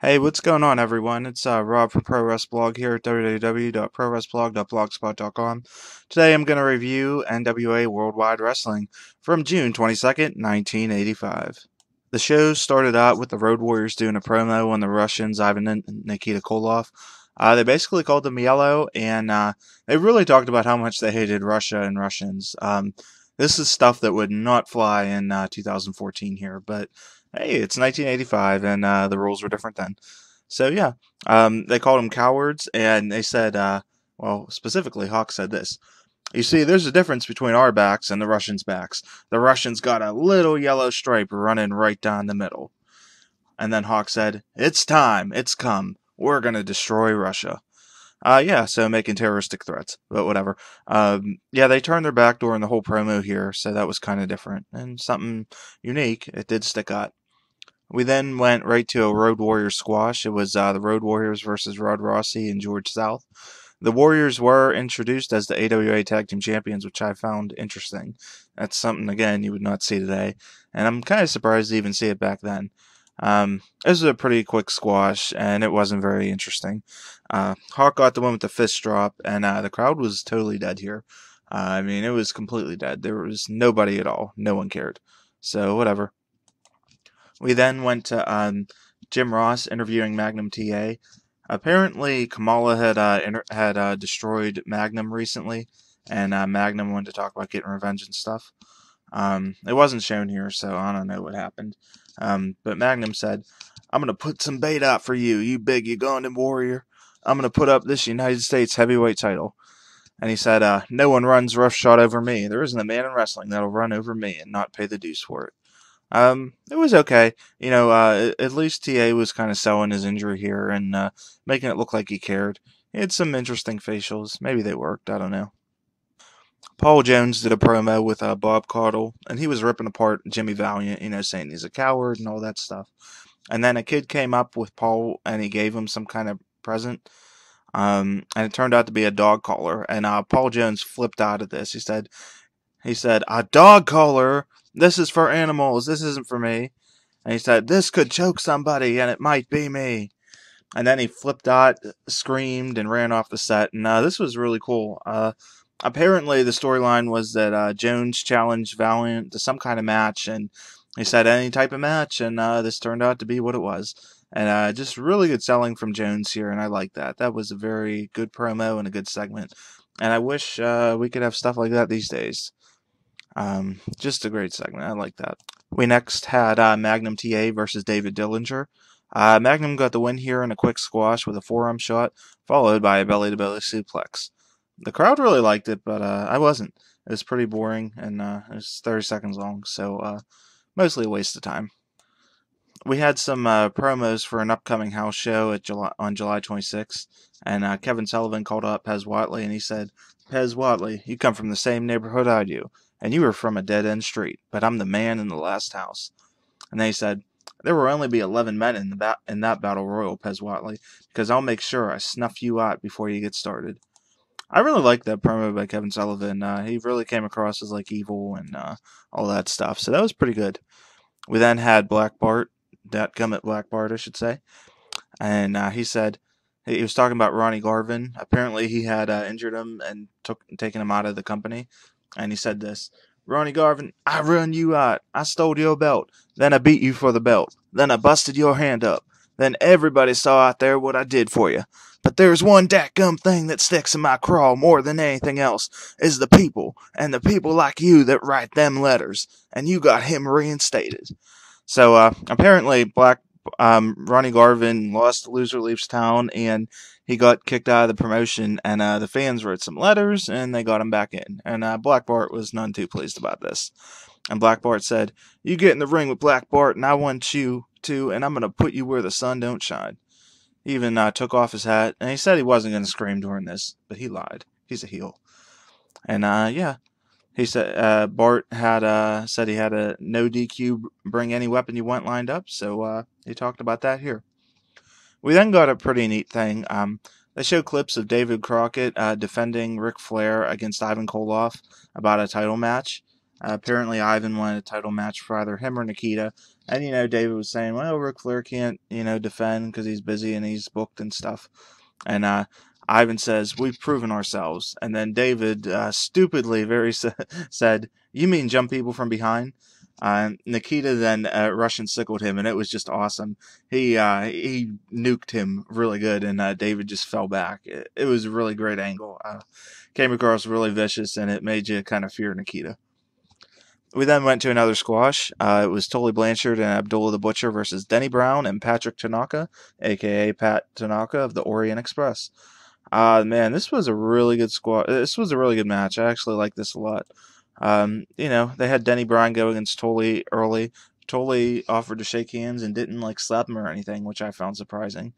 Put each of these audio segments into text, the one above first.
Hey, what's going on, everyone? It's Rob from ProWresBlog here at www.prowresblog.blogspot.com. Today I'm going to review NWA Worldwide Wrestling from June 22nd, 1985. The show started out with the Road Warriors doing a promo on the Russians, Ivan and Nikita Koloff. They basically called them yellow, and they really talked about how much they hated Russia and Russians. This is stuff that would not fly in 2014 here, but hey, it's 1985, and the rules were different then. So yeah, they called them cowards, and they said, well, specifically, Hawk said this. You see, there's a difference between our backs and the Russians' backs. The Russians got a little yellow stripe running right down the middle. And then Hawk said, "It's time. It's come. We're gonna destroy Russia." Yeah, so making terroristic threats, but whatever. Yeah, they turned their back during the whole promo here, so that was kind of different and something unique. It did stick out. We then went right to a Road Warriors squash. It was the Road Warriors versus Rod Rossi and George South. The Warriors were introduced as the AWA Tag Team Champions, which I found interesting. That's something, again, you would not see today. And I'm kind of surprised to even see it back then. This was a pretty quick squash, and it wasn't very interesting. Hawk got the one with the fist drop, and the crowd was totally dead here. I mean, it was completely dead. There was nobody at all. No one cared. So, whatever. We then went to Jim Ross interviewing Magnum TA. Apparently, Kamala had destroyed Magnum recently, and Magnum wanted to talk about getting revenge and stuff. It wasn't shown here, so I don't know what happened. But Magnum said, "I'm gonna put some bait out for you, you big Ugandan warrior. I'm gonna put up this United States heavyweight title." And he said, "No one runs roughshod over me. There isn't a man in wrestling that'll run over me and not pay the deuce for it." It was okay. At least TA was kind of selling his injury here and making it look like he cared. He had some interesting facials. Maybe they worked. I don't know. Paul Jones did a promo with Bob Caudle, and he was ripping apart Jimmy Valiant, saying he's a coward and all that stuff. And then a kid came up with Paul, and he gave him some kind of present. And it turned out to be a dog collar. And Paul Jones flipped out of this. He said, "A dog collar? This is for animals. This isn't for me." And he said, "This could choke somebody, and it might be me." And then he flipped out, screamed, and ran off the set. And this was really cool. Apparently, the storyline was that Jones challenged Valiant to some kind of match, and he said any type of match, and this turned out to be what it was. And just really good selling from Jones here, and I like that. That was a very good promo and a good segment. And I wish we could have stuff like that these days. Just a great segment. I like that. We next had Magnum TA versus David Dillinger. Magnum got the win here in a quick squash with a forearm shot, followed by a belly-to-belly suplex. The crowd really liked it, but I wasn't. It was pretty boring, and it was 30 seconds long, so mostly a waste of time. We had some promos for an upcoming house show on July 26th, and Kevin Sullivan called up Pez Watley, and he said, "Pez Watley, you come from the same neighborhood I do, and you were from a dead-end street, but I'm the man in the last house." And they said, "There will only be 11 men in that battle royal, Pez Watley, because I'll make sure I snuff you out before you get started." I really liked that promo by Kevin Sullivan. He really came across as like evil and all that stuff, so that was pretty good. We then had Blackbart, Blackbart, I should say, and he said he was talking about Ronnie Garvin. Apparently, he had injured him and taken him out of the company, and he said this: "Ronnie Garvin, I run you out. I stole your belt. Then I beat you for the belt. Then I busted your hand up. Then everybody saw out there what I did for you. But there's one dadgum thing that sticks in my craw more than anything else, is the people, and the people like you that write them letters. And you got him reinstated." So apparently, Ronnie Garvin lost to Loser Leaves Town, and he got kicked out of the promotion. And the fans wrote some letters, and they got him back in. And Blackbart was none too pleased about this. And Blackbart said, "You get in the ring with Blackbart, and I want you to, and I'm going to put you where the sun don't shine." He even took off his hat, and he said he wasn't going to scream during this, but he lied. He's a heel. And yeah, he said Bart had said he had a no DQ, bring any weapon you want lined up, so he talked about that here. We then got a pretty neat thing. They showed clips of David Crockett defending Ric Flair against Ivan Koloff about a title match. Apparently, Ivan wanted a title match for either him or Nikita, And, David was saying, well, Ric Flair can't, defend because he's busy and he's booked and stuff. And Ivan says, we've proven ourselves. And then David, stupidly said, you mean jump people from behind? Nikita then Russian sickled him, and it was just awesome. He nuked him really good, and David just fell back. It was a really great angle. Came across really vicious, and it made you kind of fear Nikita. We then went to another squash. It was Tully Blanchard and Abdullah the Butcher versus Denny Brown and Patrick Tanaka, aka Pat Tanaka of the Orient Express. Man, this was a really good squash. This was a really good match. I actually like this a lot. They had Denny Brown go against Tully early. Tully offered to shake hands and didn't slap him or anything, which I found surprising.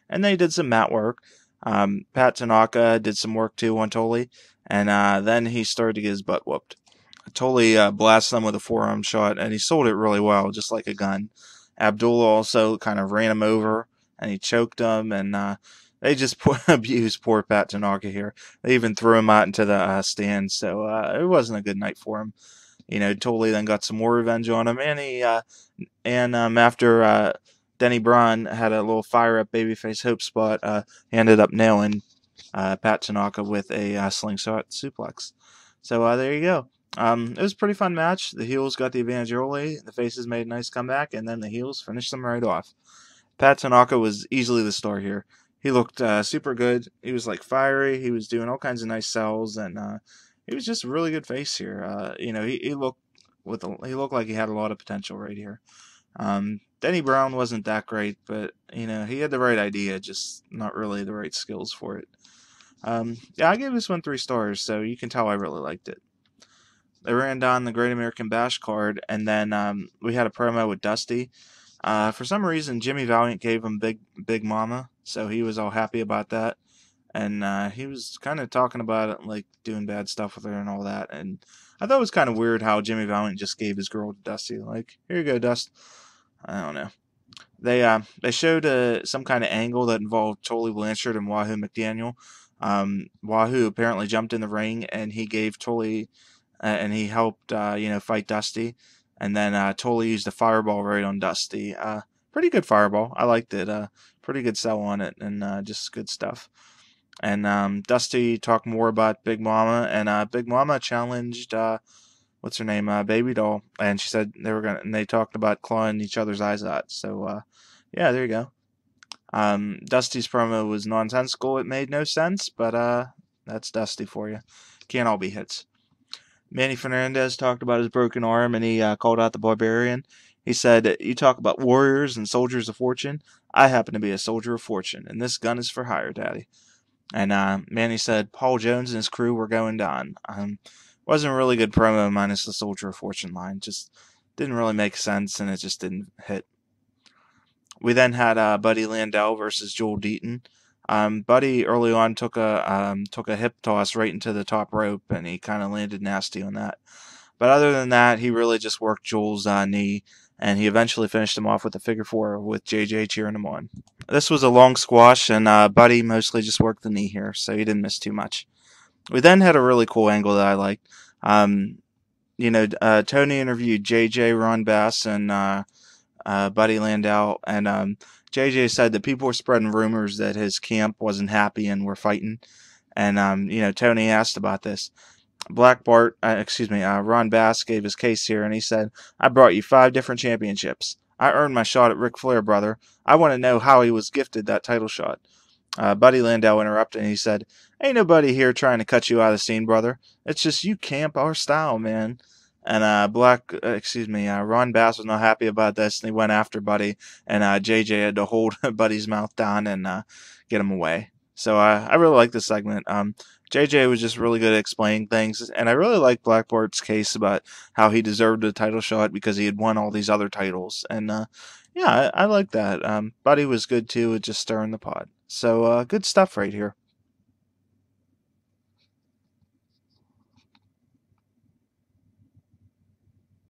And they did some mat work. Pat Tanaka did some work too on Tully, and then he started to get his butt whooped. Tully blasted him with a forearm shot, and he sold it really well, just like a gun. Abdullah also kind of ran him over, and he choked him, and they just abused poor Pat Tanaka here. They even threw him out into the stands, so it wasn't a good night for him. Tully then got some more revenge on him, and after Denny Braun had a little fire-up babyface hope spot, he ended up nailing Pat Tanaka with a slingshot suplex. So there you go. It was a pretty fun match. The heels got the advantage early. The faces made a nice comeback, and then the heels finished them right off. Pat Tanaka was easily the star here. He looked super good. He was fiery. He was doing all kinds of nice sells, and he was just a really good face here. He looked like he had a lot of potential right here. Denny Brown wasn't that great, but he had the right idea, just not really the right skills for it. I gave this one 3 stars, so you can tell I really liked it. They ran down the Great American Bash card, and then we had a promo with Dusty. For some reason, Jimmy Valiant gave him Big Mama, so he was all happy about that. And he was kind of talking about it, doing bad stuff with her and all that. And I thought it was kind of weird how Jimmy Valiant just gave his girl to Dusty. Here you go, Dust. I don't know. They showed some kind of angle that involved Tully Blanchard and Wahoo McDaniel. Wahoo apparently jumped in the ring, and he gave Tully... and he helped, fight Dusty. And then Tully used a fireball right on Dusty. Pretty good fireball. I liked it. Pretty good sell on it, and just good stuff. And Dusty talked more about Big Mama, and Big Mama challenged, what's her name, Baby Doll. And she said they talked about clawing each other's eyes out. So, yeah, there you go. Dusty's promo was nonsensical. It made no sense, but that's Dusty for you. Can't all be hits. Manny Fernandez talked about his broken arm, and he called out the Barbarian. He said, you talk about warriors and soldiers of fortune. I happen to be a soldier of fortune, and this gun is for hire, Daddy. And Manny said Paul Jones and his crew were going down. Wasn't a really good promo minus the soldier of fortune line. Just didn't really make sense, and it just didn't hit. We then had Buddy Landel versus Joel Deaton. Buddy early on took a hip toss right into the top rope, and he kind of landed nasty on that. But other than that, he really just worked Joel's knee, and he eventually finished him off with a figure 4 with JJ cheering him on. This was a long squash, and Buddy mostly just worked the knee here, so he didn't miss too much. We then had a really cool angle that I liked. Tony interviewed JJ, Ron Bass, and Buddy Landel, and JJ said that people were spreading rumors that his camp wasn't happy and were fighting. And, Tony asked about this. Blackbart, Ron Bass gave his case here, and he said, I brought you 5 different championships. I earned my shot at Ric Flair, brother. I want to know how he was gifted that title shot. Buddy Landel interrupted, and he said, ain't nobody here trying to cut you out of the scene, brother. It's just you camp our style, man. And Ron Bass was not happy about this, and he went after Buddy, and JJ had to hold Buddy's mouth down and get him away. So I really like this segment. JJ was just really good at explaining things, and I really like Blackbart's case about how he deserved a title shot because he had won all these other titles. And I like that. Buddy was good too at just stirring the pot. So good stuff right here.